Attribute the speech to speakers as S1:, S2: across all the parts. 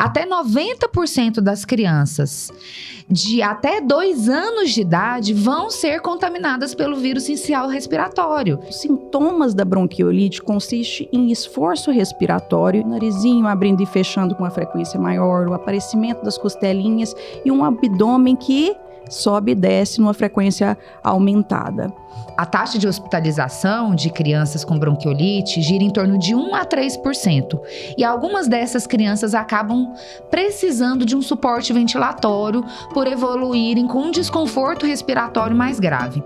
S1: Até 90% das crianças de até 2 anos de idade vão ser contaminadas pelo vírus sincicial respiratório.
S2: Os sintomas da bronquiolite consistem em esforço respiratório, narizinho abrindo e fechando com uma frequência maior, o aparecimento das costelinhas e um abdômen que sobe e desce numa frequência aumentada.
S1: A taxa de hospitalização de crianças com bronquiolite gira em torno de 1 a 3%. E algumas dessas crianças acabam precisando de um suporte ventilatório por evoluírem com um desconforto respiratório mais grave.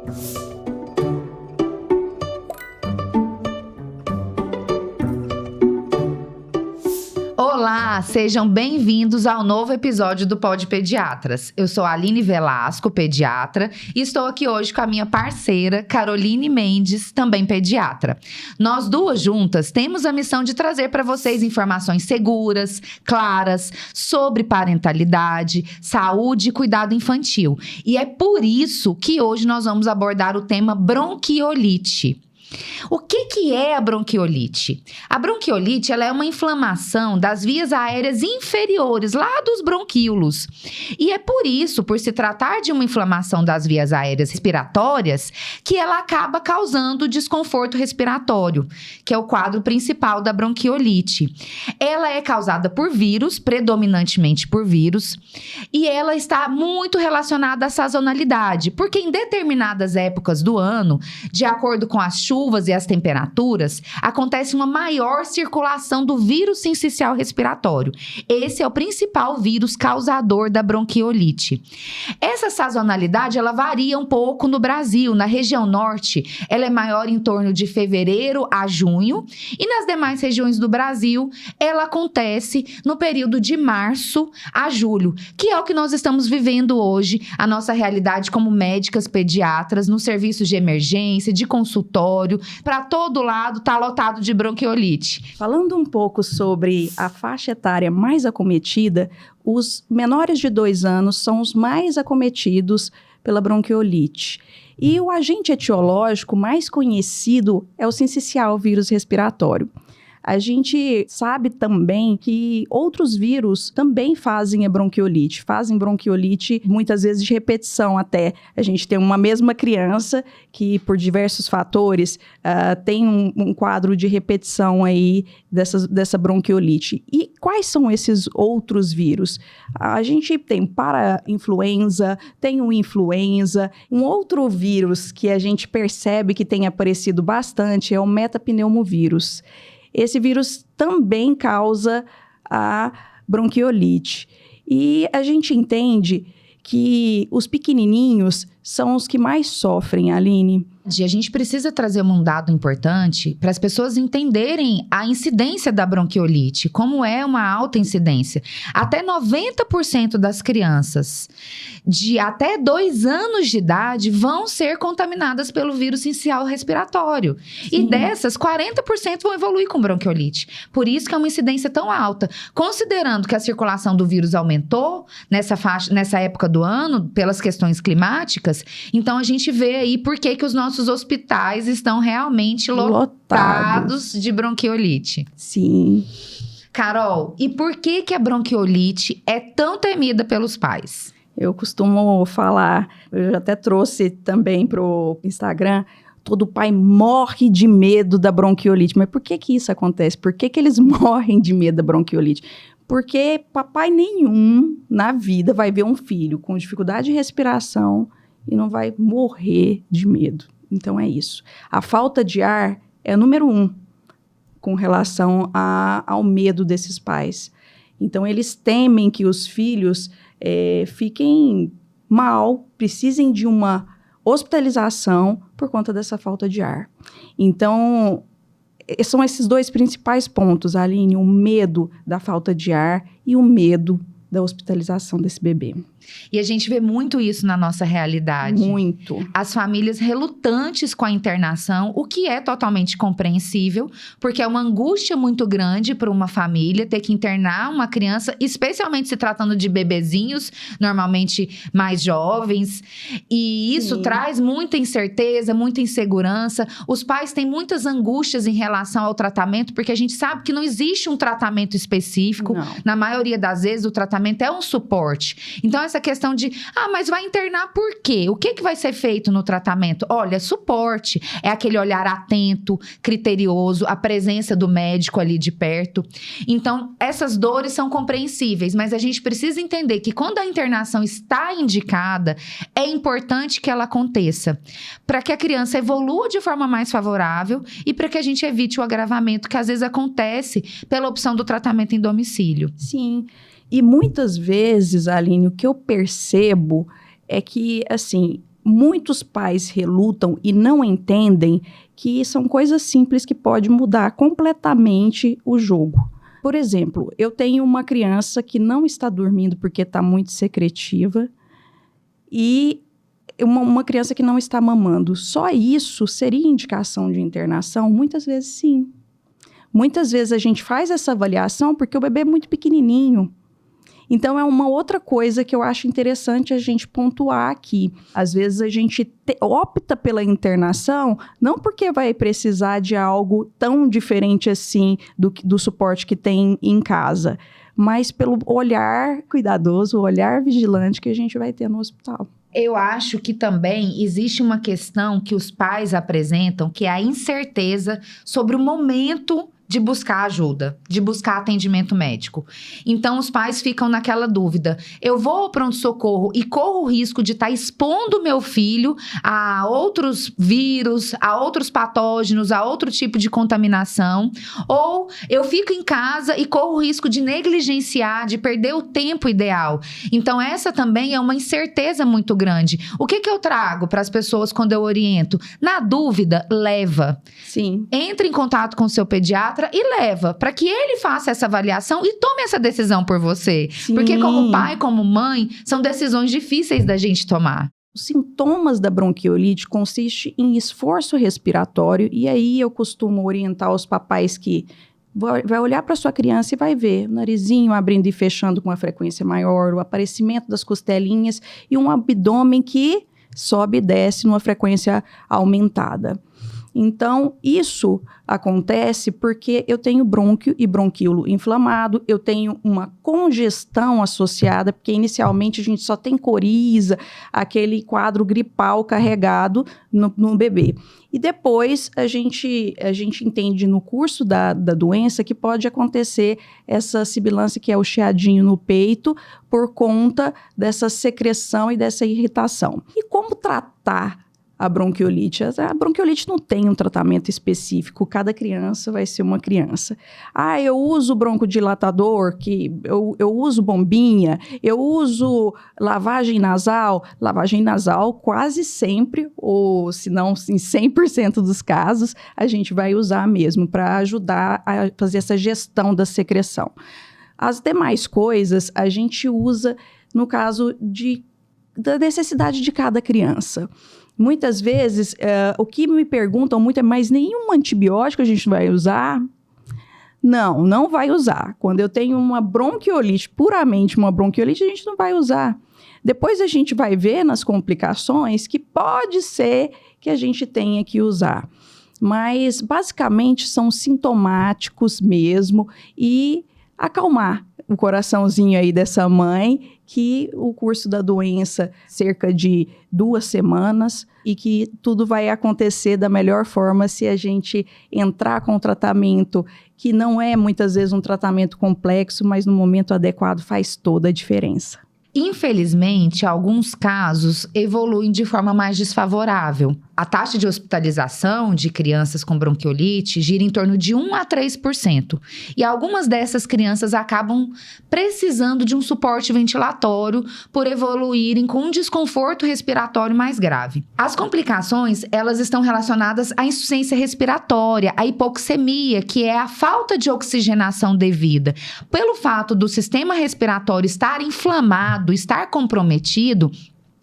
S1: Olá, sejam bem-vindos ao novo episódio do Pod Pediatras. Eu sou a Aline Velasco, pediatra, e estou aqui hoje com a minha parceira, Caroline Mendes, também pediatra. Nós duas juntas temos a missão de trazer para vocês informações seguras, claras, sobre parentalidade, saúde e cuidado infantil. E é por isso que hoje nós vamos abordar o tema bronquiolite. O que é a bronquiolite? A bronquiolite ela é uma inflamação das vias aéreas inferiores, lá dos bronquíolos. E é por isso, por se tratar de uma inflamação das vias aéreas respiratórias, que ela acaba causando desconforto respiratório, que é o quadro principal da bronquiolite. Ela é causada por vírus, predominantemente por vírus, e ela está muito relacionada à sazonalidade, porque em determinadas épocas do ano, de acordo com as chuvas e as temperaturas, acontece uma maior circulação do vírus sincicial respiratório. Esse é o principal vírus causador da bronquiolite. Essa sazonalidade, ela varia um pouco no Brasil. Na região norte, ela é maior em torno de fevereiro a junho, e nas demais regiões do Brasil, ela acontece no período de março a julho, que é o que nós estamos vivendo hoje, a nossa realidade como médicas pediatras, nos serviços de emergência, de consultório. Para todo lado tá lotado de bronquiolite.
S2: Falando um pouco sobre a faixa etária mais acometida, os menores de 2 anos são os mais acometidos pela bronquiolite. E o agente etiológico mais conhecido é o sincicial vírus respiratório. A gente sabe também que outros vírus também fazem bronquiolite muitas vezes de repetição até. A gente tem uma mesma criança que, por diversos fatores, tem um quadro de repetição aí dessa bronquiolite. E quais são esses outros vírus? A gente tem para-influenza, tem o influenza. Um outro vírus que a gente percebe que tem aparecido bastante é o metapneumovírus. Esse vírus também causa a bronquiolite. E a gente entende que os pequenininhos são os que mais sofrem, Aline.
S1: A gente precisa trazer um dado importante para as pessoas entenderem a incidência da bronquiolite, como é uma alta incidência. Até 90% das crianças de até 2 anos de idade vão ser contaminadas pelo vírus sincicial respiratório. Sim. E dessas, 40% vão evoluir com bronquiolite. Por isso que é uma incidência tão alta. Considerando que a circulação do vírus aumentou nessa época do ano, pelas questões climáticas, então a gente vê aí por que os nossos hospitais estão realmente lotados de bronquiolite.
S2: Sim.
S1: Carol, e por que a bronquiolite é tão temida pelos pais?
S2: Eu costumo falar, eu já até trouxe também pro Instagram, todo pai morre de medo da bronquiolite. Mas por que isso acontece? Por que eles morrem de medo da bronquiolite? Porque papai nenhum na vida vai ver um filho com dificuldade de respiração e não vai morrer de medo. Então é isso. A falta de ar é o número 1 com relação ao medo desses pais. Então eles temem que os filhos fiquem mal, precisem de uma hospitalização por conta dessa falta de ar. Então são esses 2 principais pontos, Aline, o medo da falta de ar e o medo da hospitalização desse bebê.
S1: E a gente vê muito isso na nossa realidade.
S2: Muito.
S1: As famílias relutantes com a internação, o que é totalmente compreensível, porque é uma angústia muito grande para uma família ter que internar uma criança, especialmente se tratando de bebezinhos, normalmente mais jovens. E isso traz muita incerteza, muita insegurança. Os pais têm muitas angústias em relação ao tratamento, porque a gente sabe que não existe um tratamento específico.
S2: Não.
S1: Na maioria das vezes, o tratamento é um suporte. Então, essa questão de, mas vai internar por quê? O que vai ser feito no tratamento? Olha, suporte. É aquele olhar atento, criterioso, a presença do médico ali de perto. Então, essas dores são compreensíveis, mas a gente precisa entender que quando a internação está indicada, é importante que ela aconteça, para que a criança evolua de forma mais favorável e para que a gente evite o agravamento que às vezes acontece pela opção do tratamento em domicílio.
S2: Sim. E muitas vezes, Aline, o que eu percebo é que, assim, muitos pais relutam e não entendem que são coisas simples que podem mudar completamente o jogo. Por exemplo, eu tenho uma criança que não está dormindo porque está muito secretiva e uma criança que não está mamando. Só isso seria indicação de internação? Muitas vezes, sim. Muitas vezes a gente faz essa avaliação porque o bebê é muito pequenininho. Então, é uma outra coisa que eu acho interessante a gente pontuar aqui. Às vezes, a gente opta pela internação, não porque vai precisar de algo tão diferente assim do suporte que tem em casa, mas pelo olhar cuidadoso, o olhar vigilante que a gente vai ter no hospital.
S1: Eu acho que também existe uma questão que os pais apresentam, que é a incerteza sobre o momento de buscar ajuda, de buscar atendimento médico. Então, os pais ficam naquela dúvida. Eu vou ao pronto-socorro e corro o risco de estar expondo meu filho a outros vírus, a outros patógenos, a outro tipo de contaminação. Ou eu fico em casa e corro o risco de negligenciar, de perder o tempo ideal. Então, essa também é uma incerteza muito grande. O que eu trago para as pessoas quando eu oriento? Na dúvida, leva.
S2: Sim.
S1: Entre em contato com o seu pediatra e leva, para que ele faça essa avaliação e tome essa decisão por você.
S2: Sim.
S1: Porque como pai, como mãe, são decisões difíceis da gente tomar.
S2: Os sintomas da bronquiolite consistem em esforço respiratório, e aí eu costumo orientar os papais que vai olhar para sua criança e vai ver o narizinho abrindo e fechando com uma frequência maior, o aparecimento das costelinhas e um abdômen que sobe e desce numa frequência aumentada. Então, isso acontece porque eu tenho brônquio e bronquíolo inflamado, eu tenho uma congestão associada, porque inicialmente a gente só tem coriza, aquele quadro gripal carregado no bebê. E depois a gente entende no curso da doença que pode acontecer essa sibilância, que é o chiadinho no peito, por conta dessa secreção e dessa irritação. E como tratar a bronquiolite? A bronquiolite não tem um tratamento específico, cada criança vai ser uma criança. Eu uso broncodilatador, eu uso bombinha, eu uso lavagem nasal. Lavagem nasal quase sempre, ou se não em 100% dos casos, a gente vai usar mesmo para ajudar a fazer essa gestão da secreção. As demais coisas a gente usa no caso da necessidade de cada criança. Muitas vezes, o que me perguntam muito é, mas nenhum antibiótico a gente vai usar? Não vai usar. Quando eu tenho uma bronquiolite, puramente uma bronquiolite, a gente não vai usar. Depois a gente vai ver nas complicações que pode ser que a gente tenha que usar. Mas, basicamente, são sintomáticos mesmo e acalmar o coraçãozinho aí dessa mãe, que o curso da doença cerca de 2 semanas e que tudo vai acontecer da melhor forma se a gente entrar com o tratamento, que não é muitas vezes um tratamento complexo, mas no momento adequado faz toda a diferença.
S1: Infelizmente, alguns casos evoluem de forma mais desfavorável. A taxa de hospitalização de crianças com bronquiolite gira em torno de 1 a 3%. E algumas dessas crianças acabam precisando de um suporte ventilatório por evoluírem com um desconforto respiratório mais grave. As complicações, elas estão relacionadas à insuficiência respiratória, à hipoxemia, que é a falta de oxigenação devida. Pelo fato do sistema respiratório estar inflamado, estar comprometido,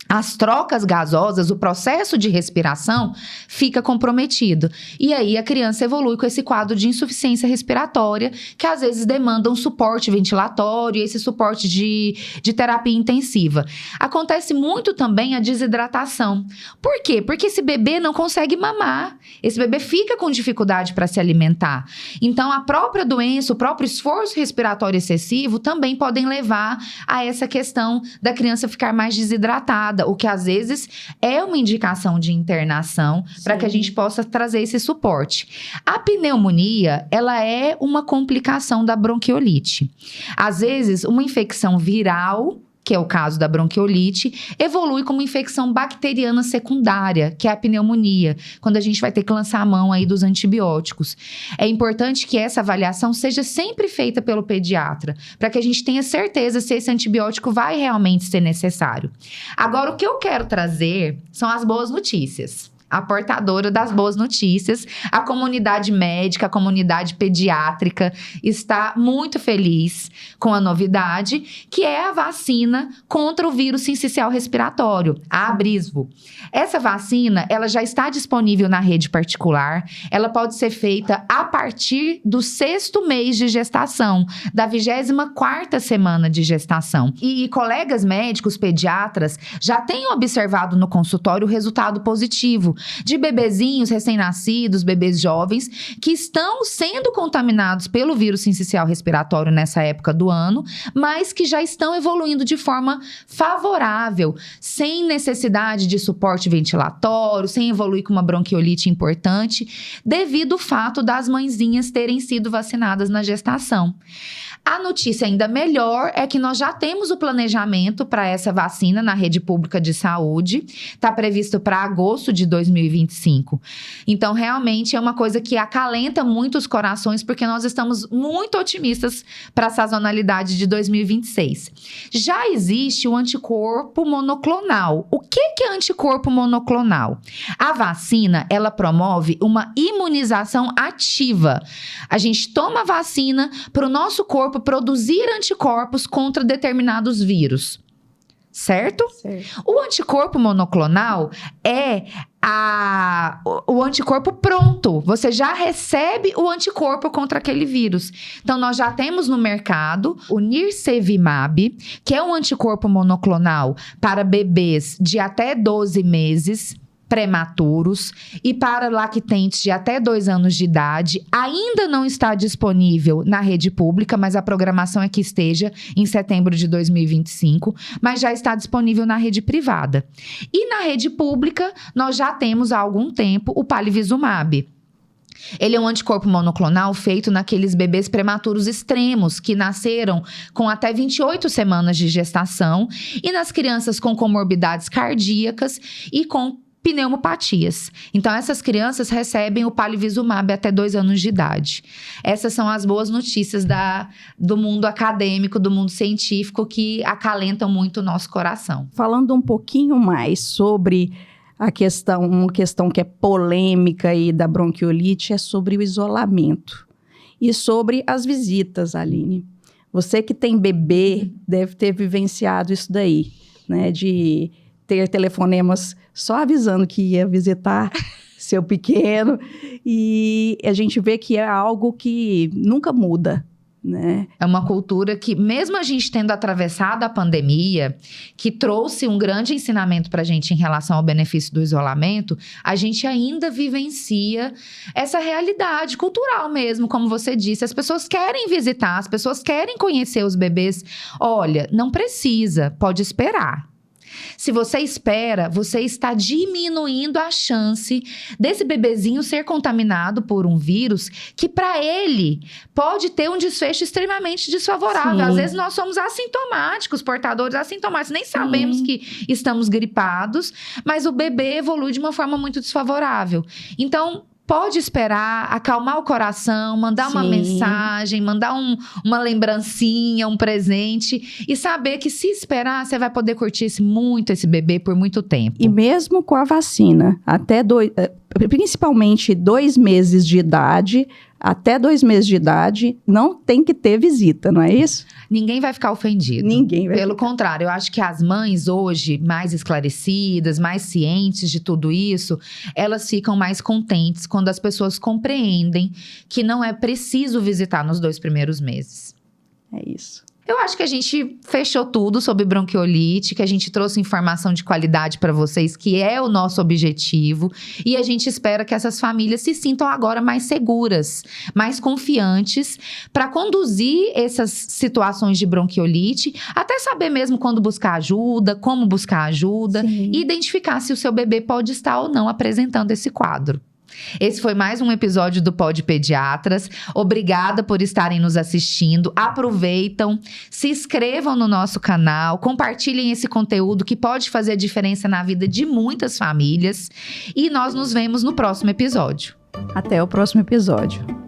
S1: as trocas gasosas, o processo de respiração fica comprometido. E aí a criança evolui com esse quadro de insuficiência respiratória, que às vezes demanda um suporte ventilatório e esse suporte de terapia intensiva. Acontece muito também a desidratação. Por quê? Porque esse bebê não consegue mamar. Esse bebê fica com dificuldade para se alimentar. Então a própria doença, o próprio esforço respiratório excessivo também podem levar a essa questão da criança ficar mais desidratada, o que às vezes é uma indicação de internação para que a gente possa trazer esse suporte. A pneumonia, ela é uma complicação da bronquiolite. Às vezes, uma infecção viral, que é o caso da bronquiolite, evolui como infecção bacteriana secundária, que é a pneumonia, quando a gente vai ter que lançar a mão aí dos antibióticos. É importante que essa avaliação seja sempre feita pelo pediatra, para que a gente tenha certeza se esse antibiótico vai realmente ser necessário. Agora, o que eu quero trazer são as boas notícias. A portadora das boas notícias, a comunidade médica, a comunidade pediátrica está muito feliz com a novidade, que é a vacina contra o vírus sincicial respiratório, a Abrisvo. Essa vacina, ela já está disponível na rede particular, ela pode ser feita a partir do 6º mês de gestação, da 24ª semana de gestação. E colegas médicos, pediatras, já têm observado no consultório o resultado positivo de bebezinhos recém-nascidos, bebês jovens, que estão sendo contaminados pelo vírus sincicial respiratório nessa época do ano, mas que já estão evoluindo de forma favorável, sem necessidade de suporte ventilatório, sem evoluir com uma bronquiolite importante, devido ao fato das mãezinhas terem sido vacinadas na gestação. A notícia ainda melhor é que nós já temos o planejamento para essa vacina na rede pública de saúde. Está previsto para agosto de 2025. Então, realmente é uma coisa que acalenta muito os corações, porque nós estamos muito otimistas para a sazonalidade de 2026. Já existe o anticorpo monoclonal. O que é anticorpo monoclonal? A vacina, ela promove uma imunização ativa. A gente toma a vacina para o nosso corpo produzir anticorpos contra determinados vírus. Certo? O anticorpo monoclonal é o anticorpo pronto. Você já recebe o anticorpo contra aquele vírus. Então, nós já temos no mercado o Nirsevimab, que é um anticorpo monoclonal para bebês de até 12 meses, prematuros, e para lactentes de até 2 anos de idade. Ainda não está disponível na rede pública, mas a programação é que esteja em setembro de 2025, mas já está disponível na rede privada. E na rede pública, nós já temos há algum tempo o Palivizumab. Ele é um anticorpo monoclonal feito naqueles bebês prematuros extremos que nasceram com até 28 semanas de gestação e nas crianças com comorbidades cardíacas e com pneumopatias. Então, essas crianças recebem o Palivizumab até 2 anos de idade. Essas são as boas notícias do mundo acadêmico, do mundo científico, que acalentam muito o nosso coração.
S2: Falando um pouquinho mais sobre uma questão que é polêmica aí da bronquiolite, é sobre o isolamento e sobre as visitas, Aline. Você que tem bebê deve ter vivenciado isso daí, né, de ter telefonemas só avisando que ia visitar seu pequeno, e a gente vê que é algo que nunca muda, né?
S1: É uma cultura que, mesmo a gente tendo atravessado a pandemia, que trouxe um grande ensinamento para a gente em relação ao benefício do isolamento, a gente ainda vivencia essa realidade cultural mesmo, como você disse. As pessoas querem visitar, as pessoas querem conhecer os bebês. Olha, não precisa, pode esperar. Se você espera, você está diminuindo a chance desse bebezinho ser contaminado por um vírus que, para ele, pode ter um desfecho extremamente desfavorável.
S2: Sim.
S1: Às vezes, nós somos assintomáticos, portadores assintomáticos. Nem sabemos que estamos gripados, mas o bebê evolui de uma forma muito desfavorável. Então, pode esperar, acalmar o coração, mandar uma mensagem, mandar uma lembrancinha, um presente. E saber que se esperar, você vai poder curtir muito esse bebê por muito tempo.
S2: E mesmo com a vacina, principalmente 2 meses de idade, até 2 meses de idade, não tem que ter visita, não é isso?
S1: Ninguém vai ficar ofendido.
S2: Ninguém vai
S1: Pelo contrário, eu acho que as mães hoje, mais esclarecidas, mais cientes de tudo isso, elas ficam mais contentes quando as pessoas compreendem que não é preciso visitar nos 2 primeiros meses.
S2: É isso.
S1: Eu acho que a gente fechou tudo sobre bronquiolite, que a gente trouxe informação de qualidade para vocês, que é o nosso objetivo. E a gente espera que essas famílias se sintam agora mais seguras, mais confiantes, para conduzir essas situações de bronquiolite, até saber mesmo quando buscar ajuda, como buscar ajuda, e identificar se o seu bebê pode estar ou não apresentando esse quadro. Esse foi mais um episódio do Pod Pediatras. Obrigada por estarem nos assistindo. Aproveitam, se inscrevam no nosso canal, compartilhem esse conteúdo que pode fazer a diferença na vida de muitas famílias. E nós nos vemos no próximo episódio.
S2: Até o próximo episódio.